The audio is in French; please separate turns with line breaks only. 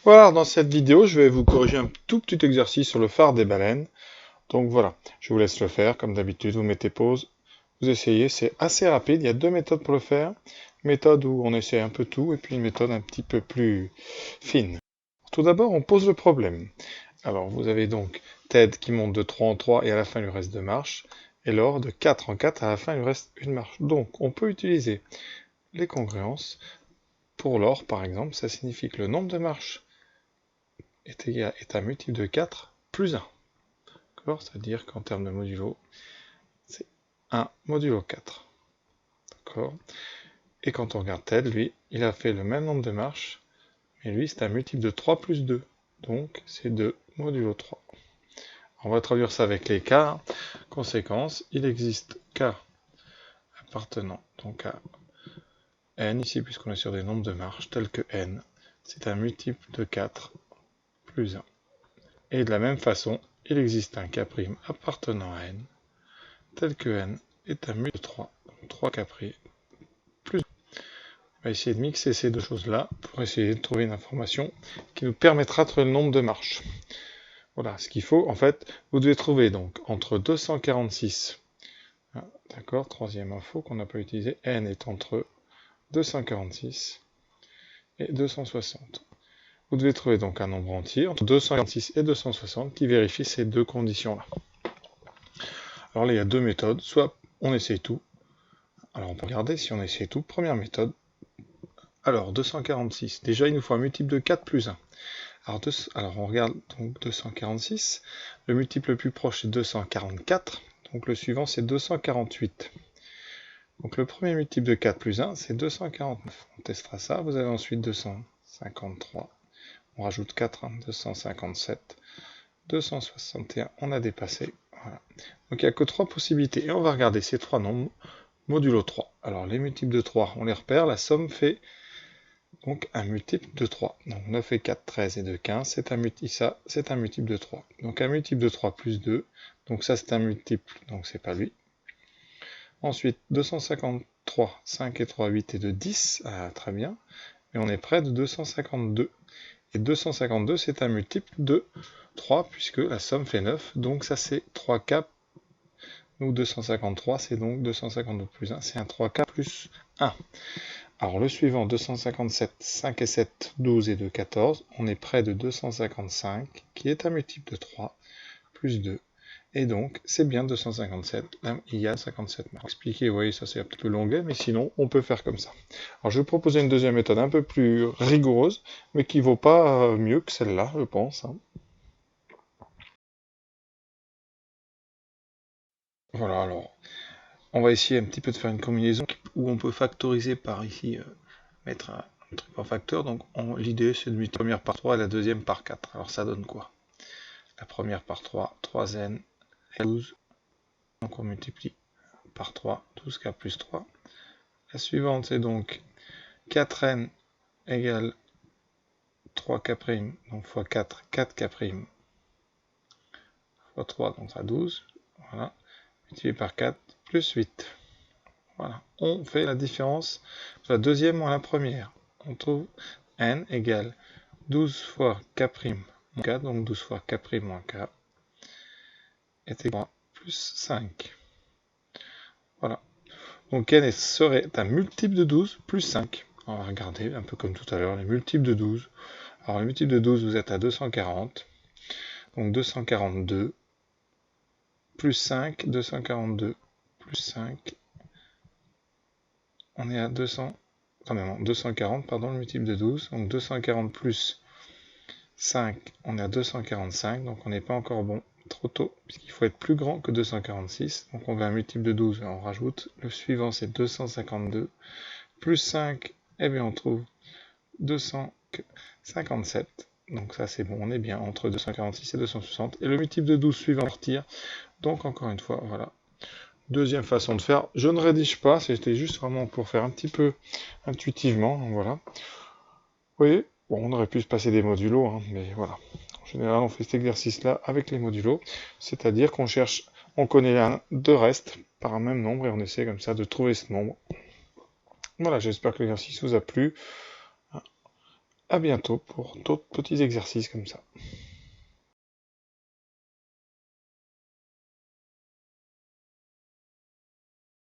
Voilà, dans cette vidéo, je vais vous corriger un tout petit exercice sur le phare des baleines. Donc voilà, je vous laisse le faire, comme d'habitude, vous mettez pause, vous essayez, c'est assez rapide, il y a deux méthodes pour le faire. Une méthode où on essaie un peu tout, et puis une méthode un petit peu plus fine. Tout d'abord, on pose le problème. Alors, vous avez donc Ted qui monte de 3 en 3 et à la fin, il lui reste 2 marches. Et Laure de 4 en 4, à la fin, il lui reste une marche. Donc, on peut utiliser les congruences. Pour Laure, par exemple, ça signifie que le nombre de marches est un multiple de 4 plus 1. D'accord? C'est-à-dire qu'en termes de modulo, c'est 1 modulo 4. D'accord? Et quand on regarde Ted, lui, il a fait le même nombre de marches, mais lui, c'est un multiple de 3 plus 2. Donc, c'est 2 modulo 3. On va traduire ça avec les k. Conséquence, il existe k appartenant donc à n, ici, puisqu'on est sur des nombres de marches, tels que n, c'est un multiple de 4 plus 1. Et de la même façon, il existe un k' appartenant à n, tel que n est un multiple de 3, donc 3k' plus 1. On va essayer de mixer ces deux choses-là pour essayer de trouver une information qui nous permettra de trouver le nombre de marches. Voilà, ce qu'il faut, en fait, vous devez trouver donc entre 246, d'accord, troisième info qu'on n'a pas utilisée, n est entre 246 et 260. Vous devez trouver donc un nombre entier entre 246 et 260 qui vérifie ces deux conditions-là. Alors là, il y a deux méthodes, soit on essaye tout. Alors on peut regarder si on essaye tout. Première méthode. Alors 246, déjà il nous faut un multiple de 4 plus 1. Alors on regarde donc 246, le multiple le plus proche c'est 244, donc le suivant c'est 248. Donc le premier multiple de 4 plus 1 c'est 249. On testera ça, vous avez ensuite 253. On rajoute 4, 257, 261, on a dépassé. Voilà. Donc il n'y a que 3 possibilités. Et on va regarder ces 3 nombres modulo 3. Alors les multiples de 3, on les repère, la somme fait donc un multiple de 3. Donc 9 et 4, 13 et 2, 15, c'est un multiple de 3. Donc un multiple de 3 plus 2, donc ça c'est un multiple, donc c'est pas lui. Ensuite 253, 5 et 3, 8 et 2, 10, très bien. Et on est près de 252. Et 252, c'est un multiple de 3, puisque la somme fait 9, donc ça c'est 3k, ou 253, c'est donc 252 plus 1, c'est un 3k plus 1. Alors le suivant, 257, 5 et 7, 12 et 2, 14, on est près de 255, qui est un multiple de 3, plus 2, et donc c'est bien 257, là il y a 57 marques. Expliquer, vous voyez, ça c'est un petit peu longuet, mais sinon on peut faire comme ça. Alors je vais vous proposer une deuxième méthode un peu plus rigoureuse, mais qui vaut pas mieux que celle-là, je pense. Voilà, alors on va essayer un petit peu de faire une combinaison où on peut factoriser par ici, mettre un truc en facteur. Donc l'idée c'est de mettre la première par 3 et la deuxième par 4. Alors ça donne quoi? La première par 3, 3n et 12. Donc on multiplie par 3, 12k plus 3. La suivante c'est donc 4n égale 3k', donc x 4, 4k', fois 3, donc ça 12. Voilà, multiplié par 4, plus 8. Voilà, on fait la différence de la deuxième moins la première. On trouve n égale 12 fois k' moins k, donc 12 fois k' moins k, est égal à plus 5. Voilà. Donc n serait un multiple de 12 plus 5. On va regarder, un peu comme tout à l'heure, les multiples de 12. Alors, le multiple de 12, vous êtes à 240. Donc 242 plus 5, 242 plus 5. On est à 240, pardon, le multiple de 12. Donc 240 plus 5, on est à 245, donc on n'est pas encore bon, trop tôt, puisqu'il faut être plus grand que 246, donc on veut un multiple de 12, on rajoute, le suivant c'est 252, plus 5, et bien on trouve 257, donc ça c'est bon, on est bien entre 246 et 260, et le multiple de 12 suivant retire, donc encore une fois, voilà. Deuxième façon de faire, je ne rédige pas, c'était juste vraiment pour faire un petit peu intuitivement, donc voilà. Vous voyez, bon, on aurait pu se passer des modulos, hein, mais voilà. En général, on fait cet exercice-là avec les modulos, c'est-à-dire qu'on cherche, on connaît un de reste par un même nombre et on essaie comme ça de trouver ce nombre. Voilà, j'espère que l'exercice vous a plu. à bientôt pour d'autres petits exercices comme ça.